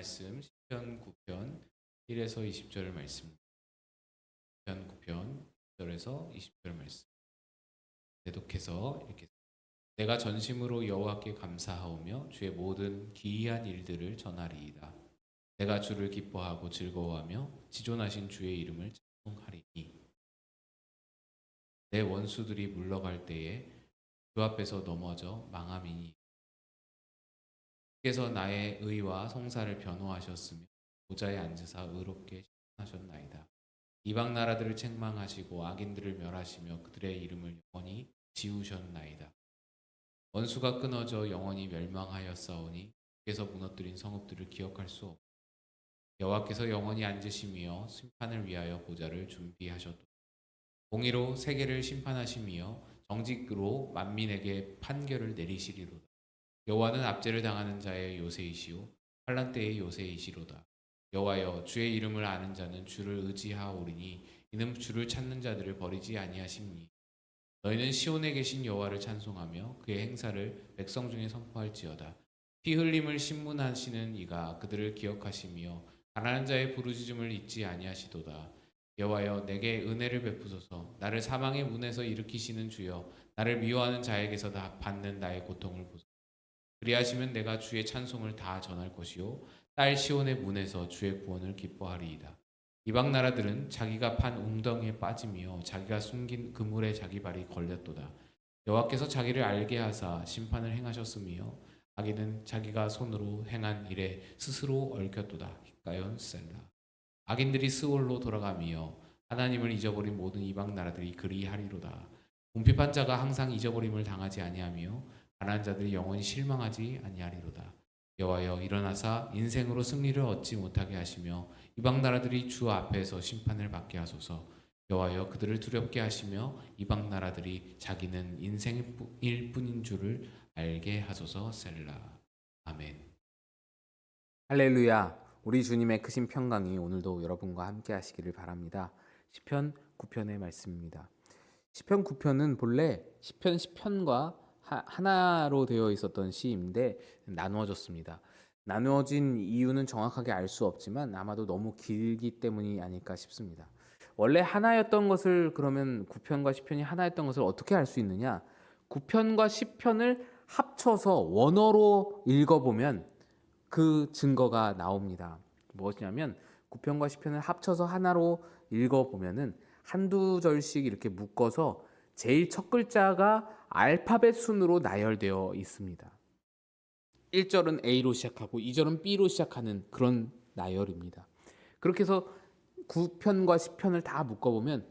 말씀 시편 9편 1에서 20절 말씀입니다. 시편 9편 1절에서 20절 말씀. 대독해서 이렇게 내가 전심으로 여호와께 감사하오며 주의 모든 기이한 일들을 전하리이다. 내가 주를 기뻐하고 즐거워하며 지존하신 주의 이름을 찬송하리니 내 원수들이 물러갈 때에 주 앞에서 넘어져 망함이니 주께서 나의 의와 성사를 변호하셨으며 보좌에 앉으사 의롭게 심판하셨나이다. 이방 나라들을 책망하시고 악인들을 멸하시며 그들의 이름을 영원히 지우셨나이다. 원수가 끊어져 영원히 멸망하였사오니 주께서 무너뜨린 성읍들을 기억할 수 없고 여호와께서 영원히 앉으시며 심판을 위하여 보좌를 준비하셨도다. 공의로 세계를 심판하시며 정직으로 만민에게 판결을 내리시리로다. 여호와는 압제를 당하는 자의 요새이시오 환난 때의 요새이시로다. 여호와여 주의 이름을 아는 자는 주를 의지하오리니 이는 주를 찾는 자들을 버리지 아니하심니 너희는 시온에 계신 여호와를 찬송하며 그의 행사를 백성 중에 선포할지어다. 피 흘림을 신문하시는 이가 그들을 기억하시며 가난한 자의 부르짖음을 잊지 아니하시도다. 여호와여 내게 은혜를 베푸소서. 나를 사망의 문에서 일으키시는 주여 나를 미워하는 자에게서 다 받는 나의 고통을 보소서. 그리하시면 내가 주의 찬송을 다 전할 것이요 딸 시온의 문에서 주의 구원을 기뻐하리이다. 이방 나라들은 자기가 판 웅덩이에 빠지며 자기가 숨긴 그물에 자기 발이 걸렸도다. 여호와께서 자기를 알게 하사 심판을 행하셨으며 악인은 자기가 손으로 행한 일에 스스로 얽혔도다. 히카연 셀라. 악인들이 스올로 돌아가며 하나님을 잊어버린 모든 이방 나라들이 그리하리로다. 궁핍한 자가 항상 잊어버림을 당하지 아니하며 가난한 자들이 영원히 실망하지 아니하리로다. 여호와여 일어나사 인생으로 승리를 얻지 못하게 하시며 이방 나라들이 주 앞에서 심판을 받게 하소서. 여호와여 그들을 두렵게 하시며 이방 나라들이 자기는 인생일 뿐인 줄을 알게 하소서. 셀라. 아멘. 할렐루야. 우리 주님의 크신 평강이 오늘도 여러분과 함께 하시기를 바랍니다. 시편 9편의 말씀입니다. 시편 9편은 본래 시편 10편과 하나로 되어 있었던 시인데 나누어졌습니다. 나누어진 이유는 정확하게 알 수 없지만 아마도 너무 길기 때문이 아닐까 싶습니다. 원래 하나였던 것을 그러면 9편과 10편이 하나였던 것을 어떻게 알 수 있느냐? 9편과 10편을 합쳐서 원어로 읽어보면 그 증거가 나옵니다. 무엇이냐면 9편과 10편을 합쳐서 하나로 읽어보면은 한두 절씩 이렇게 묶어서 제일 첫 글자가 알파벳 순으로 나열되어 있습니다. 1절은 A로 시작하고 2절은 B로 시작하는 그런 나열입니다. 그렇게 해서 9편과 10편을 다 묶어보면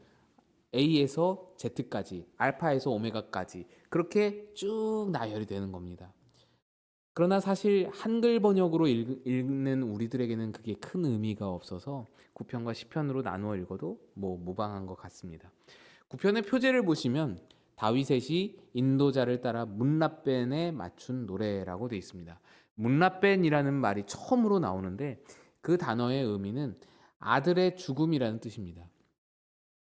A에서 Z까지, 알파에서 오메가까지 그렇게 쭉 나열이 되는 겁니다. 그러나 사실 한글 번역으로 읽는 우리들에게는 그게 큰 의미가 없어서 9편과 10편으로 나누어 읽어도 무방한 것 같습니다. 9편의 표제를 보시면 다윗의 시 인도자를 따라 문라벤에 맞춘 노래라고 되어 있습니다. 문라벤이라는 말이 처음으로 나오는데 그 단어의 의미는 아들의 죽음이라는 뜻입니다.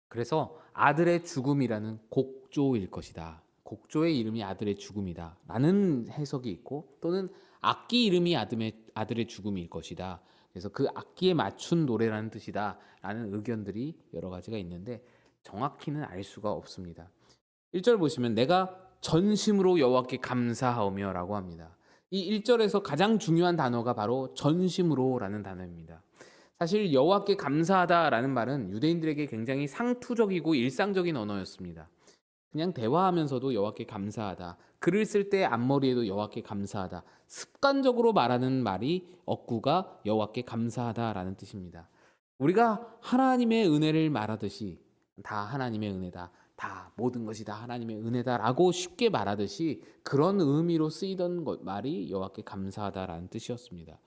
그래서 아들의 죽음이라는 곡조일 것이다. 곡조의 이름이 아들의 죽음이다 라는 해석이 있고 또는 악기 이름이 아들의 죽음일 것이다. 그래서 그 악기에 맞춘 노래라는 뜻이다 라는 의견들이 여러 가지가 있는데 정확히는 알 수가 없습니다. 1절 보시면 내가 전심으로 여호와께 감사하오며 라고 합니다. 이 1절에서 가장 중요한 단어가 바로 전심으로 라는 단어입니다. 사실 여호와께 감사하다라는 말은 유대인들에게 굉장히 상투적이고 일상적인 언어였습니다. 그냥 대화하면서도 여호와께 감사하다. 글을 쓸 때 앞머리에도 여호와께 감사하다. 습관적으로 말하는 말이 어구가 여호와께 감사하다라는 뜻입니다. 우리가 하나님의 은혜를 말하듯이 다 하나님의 은혜다. 다 모든 것이 다 하나님의 은혜다라고 쉽게 말하듯이 그런 의미로 쓰이던 말이 여호와께 감사하다라는 뜻이었습니다.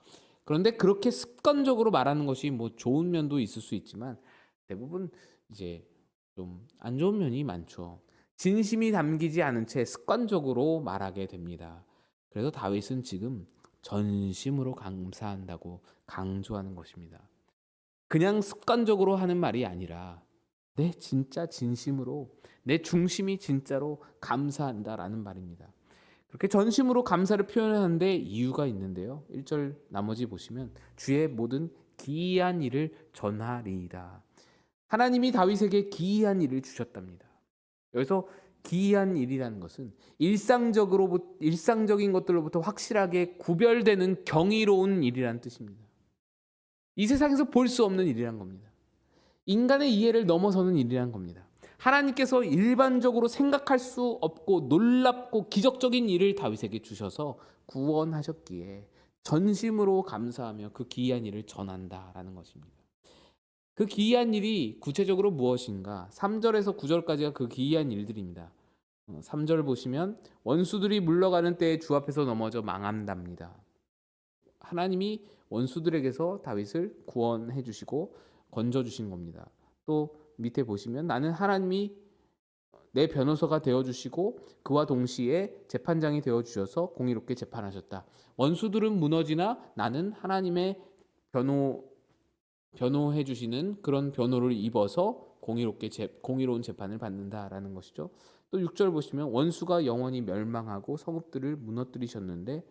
그런데 그렇게 습관적으로 말하는 것이 좋은 면도 있을 수 있지만 대부분 이제 좀 안 좋은 면이 많죠. 진심이 담기지 않은 채 습관적으로 말하게 됩니다. 그래서 다윗은 지금 전심으로 감사한다고 강조하는 것입니다. 그냥 습관적으로 하는 말이 아니라 내 진짜 진심으로 내 중심이 진짜로 감사한다라는 말입니다. 그렇게 전심으로 감사를 표현하는데 이유가 있는데요. 1절 나머지 보시면 주의 모든 기이한 일을 전하리이다. 하나님이 다윗에게 기이한 일을 주셨답니다. 여기서 기이한 일이라는 것은 일상적인 것들로부터 확실하게 구별되는 경이로운 일이라는 뜻입니다. 이 세상에서 볼 수 없는 일이란 겁니다. 인간의 이해를 넘어서는 일이란 겁니다. 하나님께서 일반적으로 생각할 수 없고 놀랍고 기적적인 일을 다윗에게 주셔서 구원하셨기에 전심으로 감사하며 그 기이한 일을 전한다라는 것입니다. 그 기이한 일이 구체적으로 무엇인가? 3절에서 9절까지가 그 기이한 일들입니다. 3절 보시면 원수들이 물러가는 때에 주 앞에서 넘어져 망한답니다. 하나님이 원수들에게서 다윗을 구원해 주시고 건져 주신 겁니다. 또 밑에 보시면 나는 하나님이 내 변호사가 되어 주시고 그와 동시에 재판장이 되어 주셔서 공의롭게 재판하셨다. 원수들은 무너지나 나는 하나님의 변호해 주시는 그런 변호를 입어서 공의로운 재판을 받는다라는 것이죠. 또 6절 보시면 원수가 영원히 멸망하고 성읍들을 무너뜨리셨는데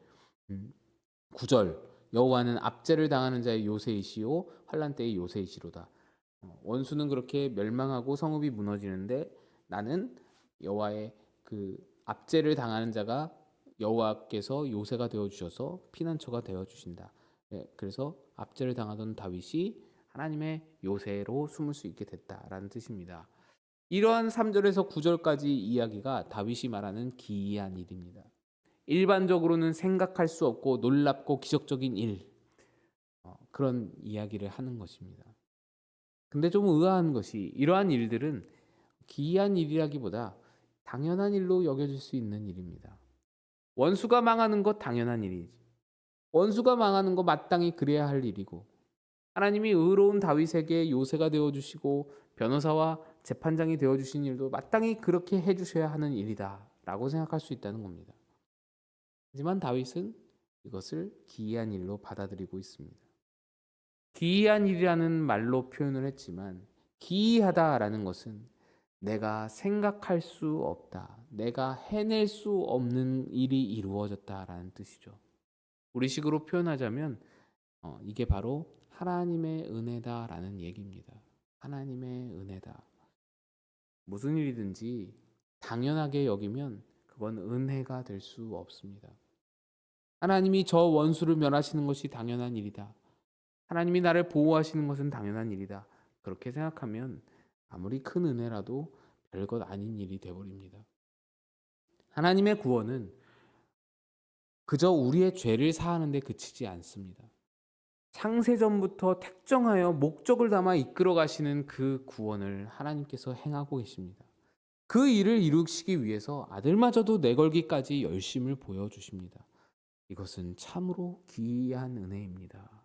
9절 여호와는 압제를 당하는 자의 요새이시오 환난 때의 요새이시로다. 원수는 그렇게 멸망하고 성읍이 무너지는데 나는 여호와의 그 압제를 당하는 자가 여호와께서 요새가 되어 주셔서 피난처가 되어 주신다. 네, 그래서 압제를 당하던 다윗이 하나님의 요새로 숨을 수 있게 됐다라는 뜻입니다. 이러한 3절에서 9절까지 이야기가 다윗이 말하는 기이한 일입니다. 일반적으로는 생각할 수 없고 놀랍고 기적적인 일, 그런 이야기를 하는 것입니다. 근데 좀 의아한 것이 이러한 일들은 기이한 일이라기보다 당연한 일로 여겨질 수 있는 일입니다. 원수가 망하는 것 당연한 일이지. 원수가 망하는 것 마땅히 그래야 할 일이고 하나님이 의로운 다윗에게 요새가 되어주시고 변호사와 재판장이 되어주신 일도 마땅히 그렇게 해주셔야 하는 일이다 라고 생각할 수 있다는 겁니다. 하지만 다윗은 이것을 기이한 일로 받아들이고 있습니다. 기이한 일이라는 말로 표현을 했지만 기이하다라는 것은 내가 생각할 수 없다, 내가 해낼 수 없는 일이 이루어졌다라는 뜻이죠. 우리식으로 표현하자면 이게 바로 하나님의 은혜다라는 얘기입니다. 하나님의 은혜다. 무슨 일이든지 당연하게 여기면 그건 은혜가 될 수 없습니다. 하나님이 저 원수를 멸하시는 것이 당연한 일이다. 하나님이 나를 보호하시는 것은 당연한 일이다. 그렇게 생각하면 아무리 큰 은혜라도 별것 아닌 일이 되어버립니다. 하나님의 구원은 그저 우리의 죄를 사하는 데 그치지 않습니다. 창세전부터 택정하여 목적을 담아 이끌어 가시는 그 구원을 하나님께서 행하고 계십니다. 그 일을 이루시기 위해서 아들마저도 내걸기까지 열심을 보여주십니다. 이것은 참으로 기이한 은혜입니다.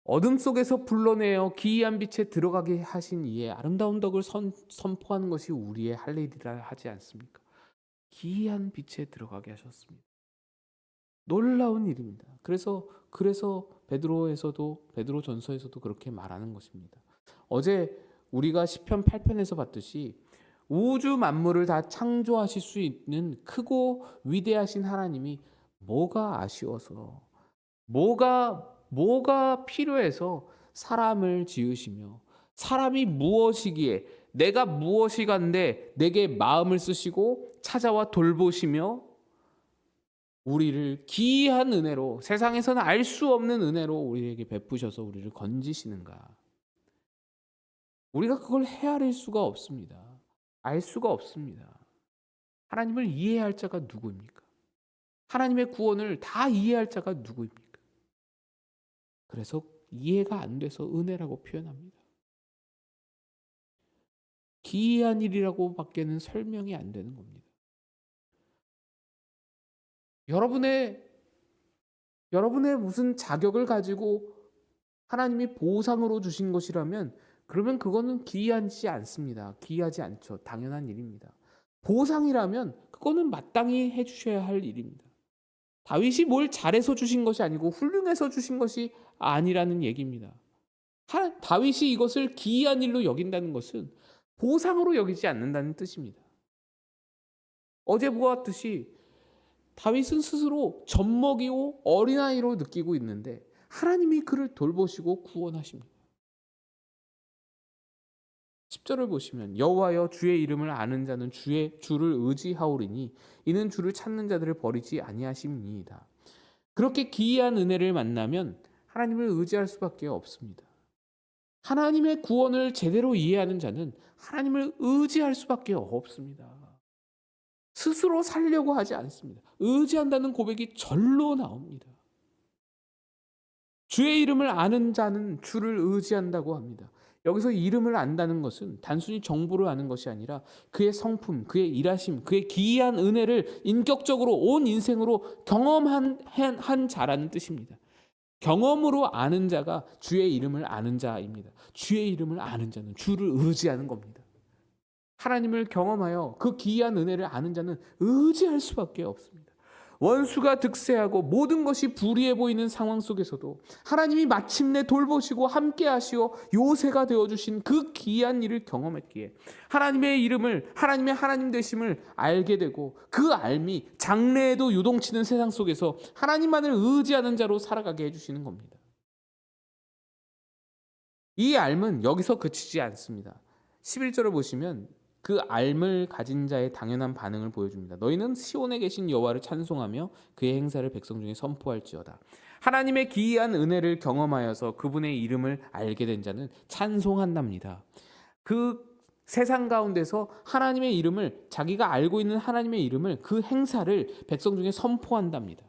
어둠 속에서 불러내어 기이한 빛에 들어가게 하신 이의 아름다운 덕을 선포하는 것이 우리의 할 일이라 하지 않습니까? 기이한 빛에 들어가게 하셨습니다. 놀라운 일입니다. 그래서 베드로전서에서도 그렇게 말하는 것입니다. 어제 우리가 시편 8편에서 봤듯이 우주 만물을 다 창조하실 수 있는 크고 위대하신 하나님이 뭐가 아쉬워서 뭐가 필요해서 사람을 지으시며 사람이 무엇이기에 내가 무엇이간데 내게 마음을 쓰시고 찾아와 돌보시며 우리를 기이한 은혜로 세상에서는 알 수 없는 은혜로 우리에게 베푸셔서 우리를 건지시는가. 우리가 그걸 헤아릴 수가 없습니다. 알 수가 없습니다. 하나님을 이해할 자가 누구입니까? 하나님의 구원을 다 이해할 자가 누구입니까? 그래서 이해가 안 돼서 은혜라고 표현합니다. 기이한 일이라고 밖에는 설명이 안 되는 겁니다. 여러분의 무슨 자격을 가지고 하나님이 보상으로 주신 것이라면 그러면 그거는 기이하지 않습니다. 기이하지 않죠. 당연한 일입니다. 보상이라면 그거는 마땅히 해주셔야 할 일입니다. 다윗이 뭘 잘해서 주신 것이 아니고 훌륭해서 주신 것이 아니라는 얘기입니다. 다윗이 이것을 기이한 일로 여긴다는 것은 보상으로 여기지 않는다는 뜻입니다. 어제 보았듯이 다윗은 스스로 젖먹이고 어린아이로 느끼고 있는데 하나님이 그를 돌보시고 구원하십니다. 10절을 보시면 여호와여 주의 이름을 아는 자는 주를 의지하오리니 이는 주를 찾는 자들을 버리지 아니하심이니이다. 그렇게 기이한 은혜를 만나면 하나님을 의지할 수밖에 없습니다. 하나님의 구원을 제대로 이해하는 자는 하나님을 의지할 수밖에 없습니다. 스스로 살려고 하지 않습니다. 의지한다는 고백이 절로 나옵니다. 주의 이름을 아는 자는 주를 의지한다고 합니다. 여기서 이름을 안다는 것은 단순히 정보를 아는 것이 아니라 그의 성품, 그의 일하심, 그의 기이한 은혜를 인격적으로 온 인생으로 경험한 자라는 뜻입니다. 경험으로 아는 자가 주의 이름을 아는 자입니다. 주의 이름을 아는 자는 주를 의지하는 겁니다. 하나님을 경험하여 그 기이한 은혜를 아는 자는 의지할 수밖에 없습니다. 원수가 득세하고 모든 것이 불의해 보이는 상황 속에서도 하나님이 마침내 돌보시고 함께 하시어 요새가 되어주신 그 기이한 일을 경험했기에 하나님의 이름을, 하나님의 하나님 되심을 알게 되고 그 알미 장래에도 요동치는 세상 속에서 하나님만을 의지하는 자로 살아가게 해주시는 겁니다. 이 알은 여기서 그치지 않습니다. 11절을 보시면 그 알을 가진 자의 당연한 반응을 보여줍니다. 너희는 시온에 계신 여호와를 찬송하며 그의 행사를 백성 중에 선포할지어다. 하나님의 기이한 은혜를 경험하여서 그분의 이름을 알게 된 자는 찬송한답니다. 그 세상 가운데서 하나님의 이름을, 자기가 알고 있는 하나님의 이름을, 그 행사를 백성 중에 선포한답니다.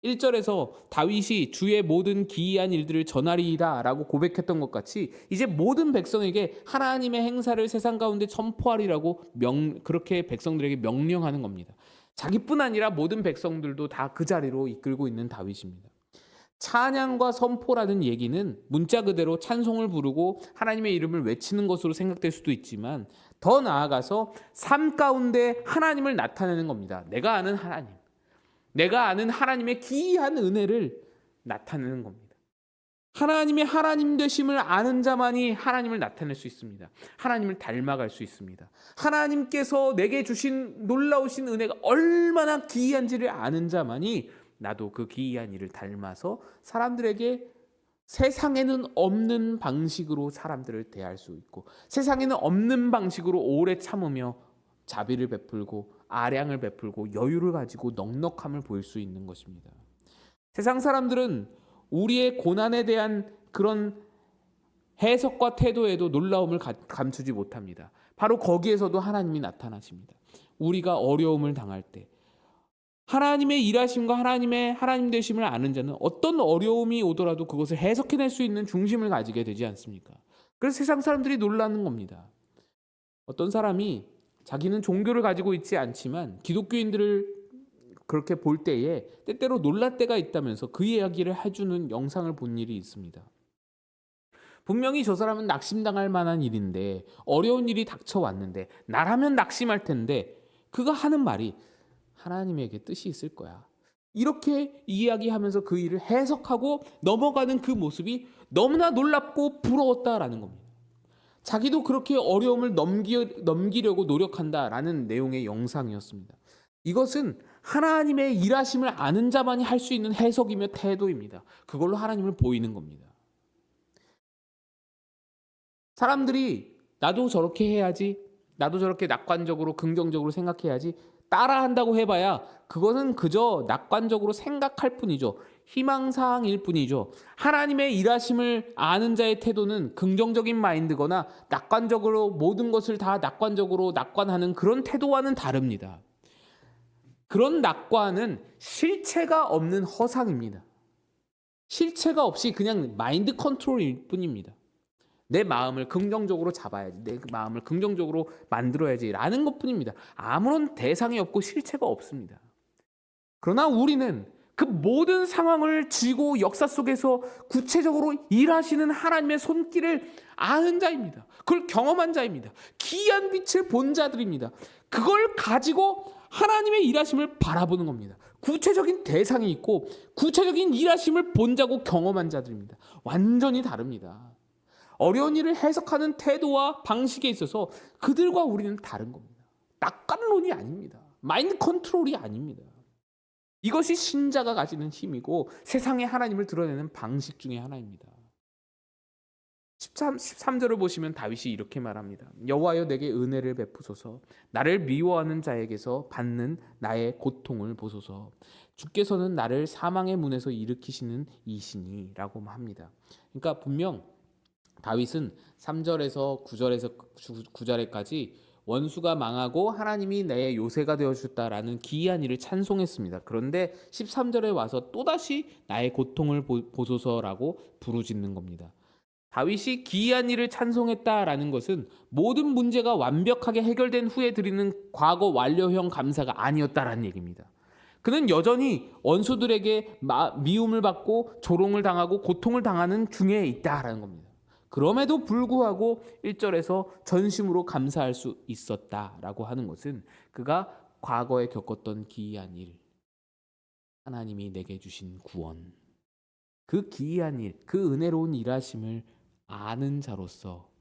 1절에서 다윗이 주의 모든 기이한 일들을 전하리이다 라고 고백했던 것 같이 이제 모든 백성에게 하나님의 행사를 세상 가운데 선포하리라고 그렇게 백성들에게 명령하는 겁니다. 자기뿐 아니라 모든 백성들도 다 그 자리로 이끌고 있는 다윗입니다. 찬양과 선포라는 얘기는 문자 그대로 찬송을 부르고 하나님의 이름을 외치는 것으로 생각될 수도 있지만 더 나아가서 삶 가운데 하나님을 나타내는 겁니다. 내가 아는 하나님, 내가 아는 하나님의 기이한 은혜를 나타내는 겁니다. 하나님의 하나님 되심을 아는 자만이 하나님을 나타낼 수 있습니다. 하나님을 닮아갈 수 있습니다. 하나님께서 내게 주신 놀라우신 은혜가 얼마나 기이한지를 아는 자만이 나도 그 기이한 일을 닮아서 사람들에게 세상에는 없는 방식으로 사람들을 대할 수 있고 세상에는 없는 방식으로 오래 참으며 자비를 베풀고 아량을 베풀고 여유를 가지고 넉넉함을 보일 수 있는 것입니다. 세상 사람들은 우리의 고난에 대한 그런 해석과 태도에도 놀라움을 감추지 못합니다. 바로 거기에서도 하나님이 나타나십니다. 우리가 어려움을 당할 때 하나님의 일하심과 하나님의 하나님 되심을 아는 자는 어떤 어려움이 오더라도 그것을 해석해낼 수 있는 중심을 가지게 되지 않습니까? 그래서 세상 사람들이 놀라는 겁니다. 어떤 사람이 자기는 종교를 가지고 있지 않지만 기독교인들을 그렇게 볼 때에 때때로 놀랄 때가 있다면서 그 이야기를 해주는 영상을 본 일이 있습니다. 분명히 저 사람은 낙심당할 만한 일인데 어려운 일이 닥쳐왔는데 나라면 낙심할 텐데 그가 하는 말이 하나님에게 뜻이 있을 거야. 이렇게 이야기하면서 그 일을 해석하고 넘어가는 그 모습이 너무나 놀랍고 부러웠다라는 겁니다. 자기도 그렇게 어려움을 넘기려고 노력한다라는 내용의 영상이었습니다. 이것은 하나님의 일하심을 아는 자만이 할 수 있는 해석이며 태도입니다. 그걸로 하나님을 보이는 겁니다. 사람들이 나도 저렇게 해야지, 나도 저렇게 낙관적으로 긍정적으로 생각해야지 따라한다고 해봐야 그것은 그저 낙관적으로 생각할 뿐이죠. 희망사항일 뿐이죠. 하나님의 일하심을 아는 자의 태도는 긍정적인 마인드거나 낙관적으로 모든 것을 다 낙관적으로 낙관하는 그런 태도와는 다릅니다. 그런 낙관은 실체가 없는 허상입니다. 실체가 없이 그냥 마인드 컨트롤일 뿐입니다. 내 마음을 긍정적으로 잡아야지, 내 마음을 긍정적으로 만들어야지 라는 것뿐입니다. 아무런 대상이 없고 실체가 없습니다. 그러나 우리는 그 모든 상황을 쥐고 역사 속에서 구체적으로 일하시는 하나님의 손길을 아는 자입니다. 그걸 경험한 자입니다. 기이한 빛을 본 자들입니다. 그걸 가지고 하나님의 일하심을 바라보는 겁니다. 구체적인 대상이 있고 구체적인 일하심을 본 자고 경험한 자들입니다. 완전히 다릅니다. 어려운 일을 해석하는 태도와 방식에 있어서 그들과 우리는 다른 겁니다. 낙관론이 아닙니다. 마인드 컨트롤이 아닙니다. 이것이 신자가 가지는 힘이고 세상에 하나님을 드러내는 방식 중에 하나입니다. 13절을 보시면 다윗이 이렇게 말합니다. 여호와여 내게 은혜를 베푸소서. 나를 미워하는 자에게서 받는 나의 고통을 보소서. 주께서는 나를 사망의 문에서 일으키시는 이시니라고 합니다. 그러니까 분명 다윗은 3절에서 9절에까지 원수가 망하고 하나님이 내 요새가 되어주셨다라는 기이한 일을 찬송했습니다. 그런데 13절에 와서 또다시 나의 고통을 보소서라고 부르짖는 겁니다. 다윗이 기이한 일을 찬송했다라는 것은 모든 문제가 완벽하게 해결된 후에 드리는 과거 완료형 감사가 아니었다라는 얘기입니다. 그는 여전히 원수들에게 미움을 받고 조롱을 당하고 고통을 당하는 중에 있다라는 겁니다. 그럼에도 불구하고 1절에서 전심으로 감사할 수 있었다라고 하는 것은 그가 과거에 겪었던 기이한 일, 하나님이 내게 주신 구원, 그 기이한 일, 그 은혜로운 일하심을 아는 자로서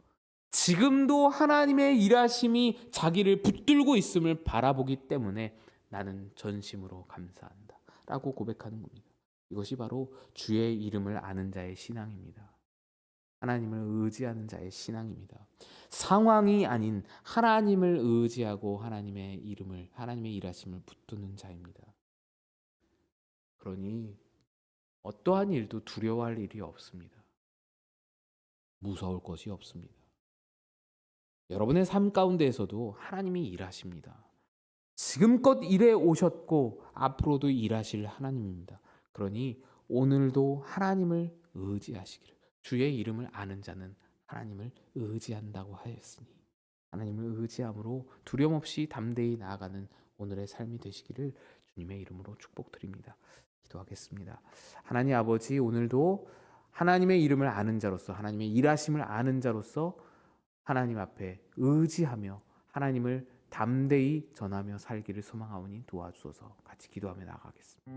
지금도 하나님의 일하심이 자기를 붙들고 있음을 바라보기 때문에 나는 전심으로 감사한다 라고 고백하는 겁니다. 이것이 바로 주의 이름을 아는 자의 신앙입니다. 하나님을 의지하는 자의 신앙입니다. 상황이 아닌 하나님을 의지하고 하나님의 이름을, 하나님의 일하심을 붙드는 자입니다. 그러니 어떠한 일도 두려워할 일이 없습니다. 무서울 것이 없습니다. 여러분의 삶 가운데에서도 하나님이 일하십니다. 지금껏 일해 오셨고 앞으로도 일하실 하나님입니다. 그러니 오늘도 하나님을 의지하시기를, 주의 이름을 아는 자는 하나님을 의지한다고 하였으니 하나님을 의지함으로 두려움 없이 담대히 나아가는 오늘의 삶이 되시기를 주님의 이름으로 축복드립니다. 기도하겠습니다. 하나님 아버지, 오늘도 하나님의 이름을 아는 자로서, 하나님의 일하심을 아는 자로서 하나님 앞에 의지하며 하나님을 담대히 전하며 살기를 소망하오니 도와주소서. 같이 기도하며 나아가겠습니다.